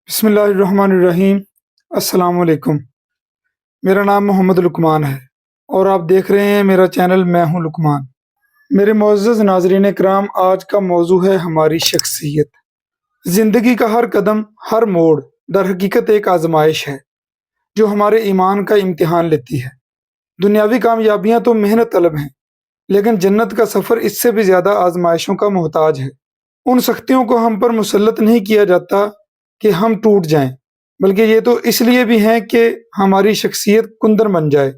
بسم اللہ الرحمن الرحیم۔ السلام علیکم۔ میرا نام محمد لقمان ہے اور آپ دیکھ رہے ہیں میرا چینل میں ہوں لقمان۔ میرے معزز ناظرین کرام، آج کا موضوع ہے ہماری شخصیت۔ زندگی کا ہر قدم، ہر موڑ در حقیقت ایک آزمائش ہے جو ہمارے ایمان کا امتحان لیتی ہے۔ دنیاوی کامیابیاں تو محنت طلب ہیں، لیکن جنت کا سفر اس سے بھی زیادہ آزمائشوں کا محتاج ہے۔ ان سختیوں کو ہم پر مسلط نہیں کیا جاتا کہ ہم ٹوٹ جائیں، بلکہ یہ تو اس لیے بھی ہیں کہ ہماری شخصیت کندر بن جائے،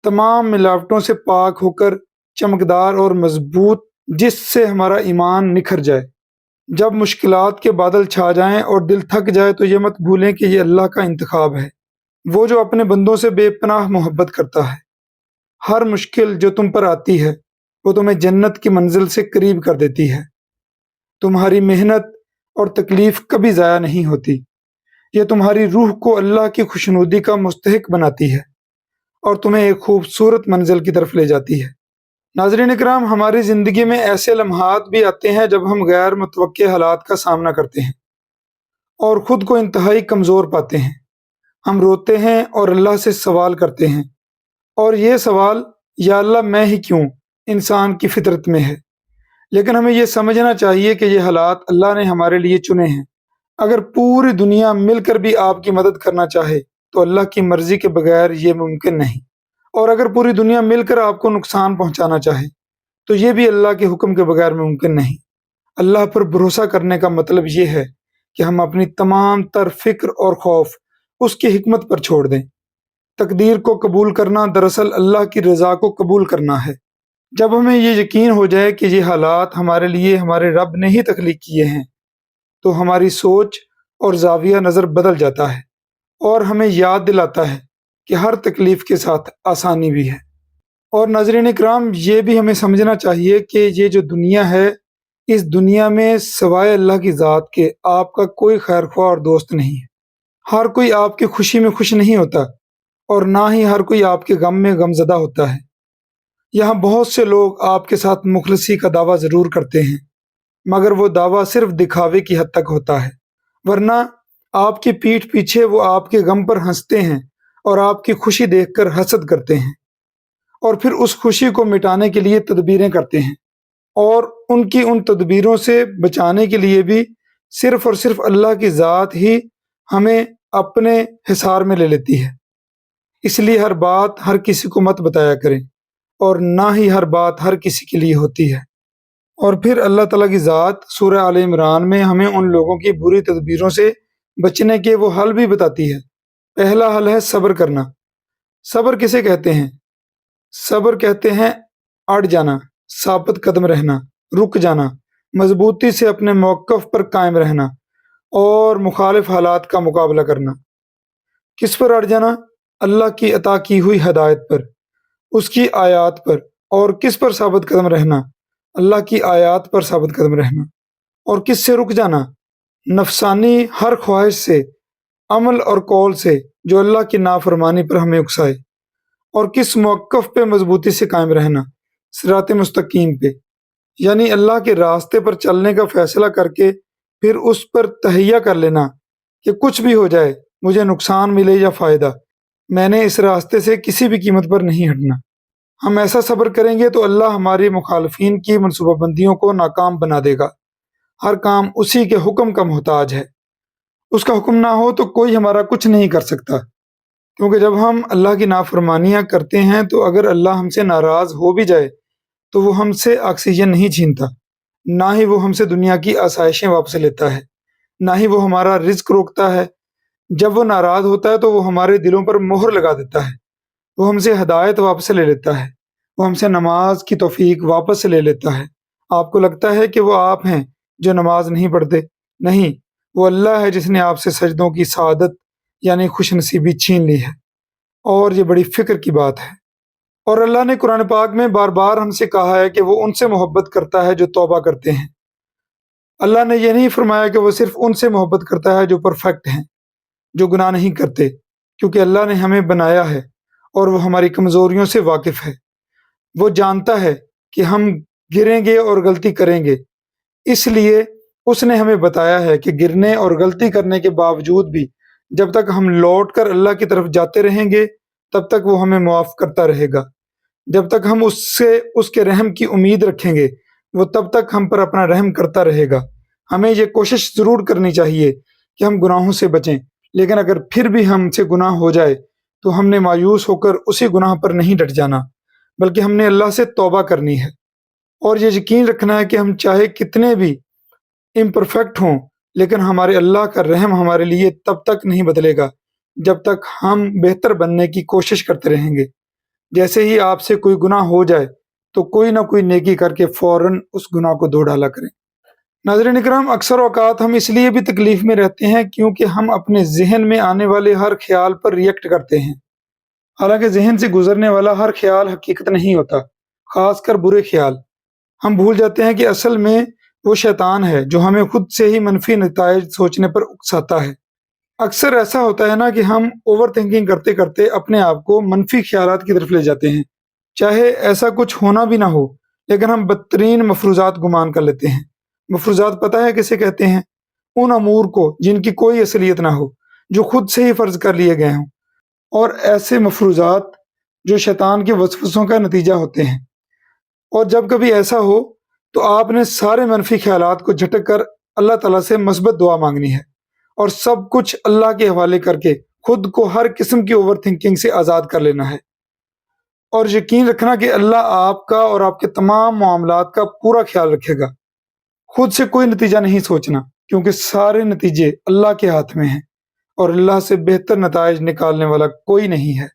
تمام ملاوٹوں سے پاک ہو کر چمکدار اور مضبوط، جس سے ہمارا ایمان نکھر جائے۔ جب مشکلات کے بادل چھا جائیں اور دل تھک جائے تو یہ مت بھولیں کہ یہ اللہ کا انتخاب ہے، وہ جو اپنے بندوں سے بے پناہ محبت کرتا ہے۔ ہر مشکل جو تم پر آتی ہے وہ تمہیں جنت کی منزل سے قریب کر دیتی ہے۔ تمہاری محنت اور تکلیف کبھی ضائع نہیں ہوتی، یہ تمہاری روح کو اللہ کی خوشنودی کا مستحق بناتی ہے اور تمہیں ایک خوبصورت منزل کی طرف لے جاتی ہے۔ ناظرین اکرام، ہماری زندگی میں ایسے لمحات بھی آتے ہیں جب ہم غیر متوقع حالات کا سامنا کرتے ہیں اور خود کو انتہائی کمزور پاتے ہیں۔ ہم روتے ہیں اور اللہ سے سوال کرتے ہیں، اور یہ سوال یا اللہ میں ہی کیوں انسان کی فطرت میں ہے۔ لیکن ہمیں یہ سمجھنا چاہیے کہ یہ حالات اللہ نے ہمارے لیے چنے ہیں۔ اگر پوری دنیا مل کر بھی آپ کی مدد کرنا چاہے تو اللہ کی مرضی کے بغیر یہ ممکن نہیں، اور اگر پوری دنیا مل کر آپ کو نقصان پہنچانا چاہے تو یہ بھی اللہ کے حکم کے بغیر ممکن نہیں۔ اللہ پر بھروسہ کرنے کا مطلب یہ ہے کہ ہم اپنی تمام تر فکر اور خوف اس کی حکمت پر چھوڑ دیں۔ تقدیر کو قبول کرنا دراصل اللہ کی رضا کو قبول کرنا ہے۔ جب ہمیں یہ یقین ہو جائے کہ یہ حالات ہمارے لیے ہمارے رب نے ہی تخلیق کیے ہیں تو ہماری سوچ اور زاویہ نظر بدل جاتا ہے، اور ہمیں یاد دلاتا ہے کہ ہر تکلیف کے ساتھ آسانی بھی ہے۔ اور ناظرین اکرام، یہ بھی ہمیں سمجھنا چاہیے کہ یہ جو دنیا ہے، اس دنیا میں سوائے اللہ کی ذات کے آپ کا کوئی خیر خواہ اور دوست نہیں ہے۔ ہر کوئی آپ کی خوشی میں خوش نہیں ہوتا، اور نہ ہی ہر کوئی آپ کے غم میں غمزدہ ہوتا ہے۔ یہاں بہت سے لوگ آپ کے ساتھ مخلصی کا دعویٰ ضرور کرتے ہیں، مگر وہ دعویٰ صرف دکھاوے کی حد تک ہوتا ہے، ورنہ آپ کی پیٹھ پیچھے وہ آپ کے غم پر ہنستے ہیں اور آپ کی خوشی دیکھ کر حسد کرتے ہیں، اور پھر اس خوشی کو مٹانے کے لیے تدبیریں کرتے ہیں، اور ان کی ان تدبیروں سے بچانے کے لیے بھی صرف اور صرف اللہ کی ذات ہی ہمیں اپنے حصار میں لے لیتی ہے۔ اس لیے ہر بات ہر کسی کو مت بتایا کریں، اور نہ ہی ہر بات ہر کسی کے لیے ہوتی ہے۔ اور پھر اللہ تعالیٰ کی ذات سورہ آل عمران میں ہمیں ان لوگوں کی بری تدبیروں سے بچنے کے وہ حل بھی بتاتی ہے۔ پہلا حل ہے صبر کرنا۔ صبر کسے کہتے ہیں؟ صبر کہتے ہیں اڑ جانا، ثابت قدم رہنا، رک جانا، مضبوطی سے اپنے موقف پر قائم رہنا اور مخالف حالات کا مقابلہ کرنا۔ کس پر اڑ جانا؟ اللہ کی عطا کی ہوئی ہدایت پر، اس کی آیات پر۔ اور کس پر ثابت قدم رہنا؟ اللہ کی آیات پر ثابت قدم رہنا۔ اور کس سے رک جانا؟ نفسانی ہر خواہش سے، عمل اور قول سے جو اللہ کی نافرمانی پر ہمیں اکسائے۔ اور کس موقف پہ مضبوطی سے قائم رہنا؟ صراط مستقیم پہ، یعنی اللہ کے راستے پر چلنے کا فیصلہ کر کے پھر اس پر تہیہ کر لینا کہ کچھ بھی ہو جائے، مجھے نقصان ملے یا فائدہ، میں نے اس راستے سے کسی بھی قیمت پر نہیں ہٹنا۔ ہم ایسا صبر کریں گے تو اللہ ہماری مخالفین کی منصوبہ بندیوں کو ناکام بنا دے گا۔ ہر کام اسی کے حکم کا محتاج ہے، اس کا حکم نہ ہو تو کوئی ہمارا کچھ نہیں کر سکتا، کیونکہ جب ہم اللہ کی نافرمانیاں کرتے ہیں تو اگر اللہ ہم سے ناراض ہو بھی جائے تو وہ ہم سے آکسیجن نہیں چھینتا، نہ ہی وہ ہم سے دنیا کی آسائشیں واپس لیتا ہے، نہ ہی وہ ہمارا رزق روکتا ہے۔ جب وہ ناراض ہوتا ہے تو وہ ہمارے دلوں پر مہر لگا دیتا ہے، وہ ہم سے ہدایت واپس لے لیتا ہے، وہ ہم سے نماز کی توفیق واپس لے لیتا ہے۔ آپ کو لگتا ہے کہ وہ آپ ہیں جو نماز نہیں پڑھتے، نہیں، وہ اللہ ہے جس نے آپ سے سجدوں کی سعادت یعنی خوش نصیبی چھین لی ہے، اور یہ بڑی فکر کی بات ہے۔ اور اللہ نے قرآن پاک میں بار بار ہم سے کہا ہے کہ وہ ان سے محبت کرتا ہے جو توبہ کرتے ہیں۔ اللہ نے یہ نہیں فرمایا کہ وہ صرف ان سے محبت کرتا ہے جو پرفیکٹ ہیں، جو گناہ نہیں کرتے، کیونکہ اللہ نے ہمیں بنایا ہے اور وہ ہماری کمزوریوں سے واقف ہے۔ وہ جانتا ہے کہ ہم گریں گے اور غلطی کریں گے، اس لیے اس نے ہمیں بتایا ہے کہ گرنے اور غلطی کرنے کے باوجود بھی جب تک ہم لوٹ کر اللہ کی طرف جاتے رہیں گے تب تک وہ ہمیں معاف کرتا رہے گا۔ جب تک ہم اس کے رحم کی امید رکھیں گے وہ تب تک ہم پر اپنا رحم کرتا رہے گا۔ ہمیں یہ کوشش ضرور کرنی چاہیے کہ ہم گناہوں سے بچیں، لیکن اگر پھر بھی ہم سے گناہ ہو جائے تو ہم نے مایوس ہو کر اسی گناہ پر نہیں ڈٹ جانا، بلکہ ہم نے اللہ سے توبہ کرنی ہے اور یہ یقین رکھنا ہے کہ ہم چاہے کتنے بھی امپرفیکٹ ہوں لیکن ہمارے اللہ کا رحم ہمارے لیے تب تک نہیں بدلے گا جب تک ہم بہتر بننے کی کوشش کرتے رہیں گے۔ جیسے ہی آپ سے کوئی گناہ ہو جائے تو کوئی نہ کوئی نیکی کر کے فوراً اس گناہ کو دھو ڈالا کریں۔ ناظرین اکرام، اکثر اوقات ہم اس لیے بھی تکلیف میں رہتے ہیں کیونکہ ہم اپنے ذہن میں آنے والے ہر خیال پر ریئیکٹ کرتے ہیں، حالانکہ ذہن سے گزرنے والا ہر خیال حقیقت نہیں ہوتا، خاص کر برے خیال۔ ہم بھول جاتے ہیں کہ اصل میں وہ شیطان ہے جو ہمیں خود سے ہی منفی نتائج سوچنے پر اکساتا ہے۔ اکثر ایسا ہوتا ہے نا کہ ہم اوور تھنکنگ کرتے کرتے اپنے آپ کو منفی خیالات کی طرف لے جاتے ہیں، چاہے ایسا کچھ ہونا بھی نہ ہو، لیکن ہم بدترین مفروضات گمان کر لیتے ہیں۔ مفروضات پتہ ہے کسے کہتے ہیں؟ ان امور کو جن کی کوئی اصلیت نہ ہو، جو خود سے ہی فرض کر لیے گئے ہوں، اور ایسے مفروضات جو شیطان کے وسوسوں کا نتیجہ ہوتے ہیں۔ اور جب کبھی ایسا ہو تو آپ نے سارے منفی خیالات کو جھٹک کر اللہ تعالیٰ سے مثبت دعا مانگنی ہے اور سب کچھ اللہ کے حوالے کر کے خود کو ہر قسم کی اوور تھنکنگ سے آزاد کر لینا ہے، اور یقین رکھنا کہ اللہ آپ کا اور آپ کے تمام معاملات کا پورا خیال رکھے گا۔ خود سے کوئی نتیجہ نہیں سوچنا، کیونکہ سارے نتیجے اللہ کے ہاتھ میں ہیں اور اللہ سے بہتر نتائج نکالنے والا کوئی نہیں ہے۔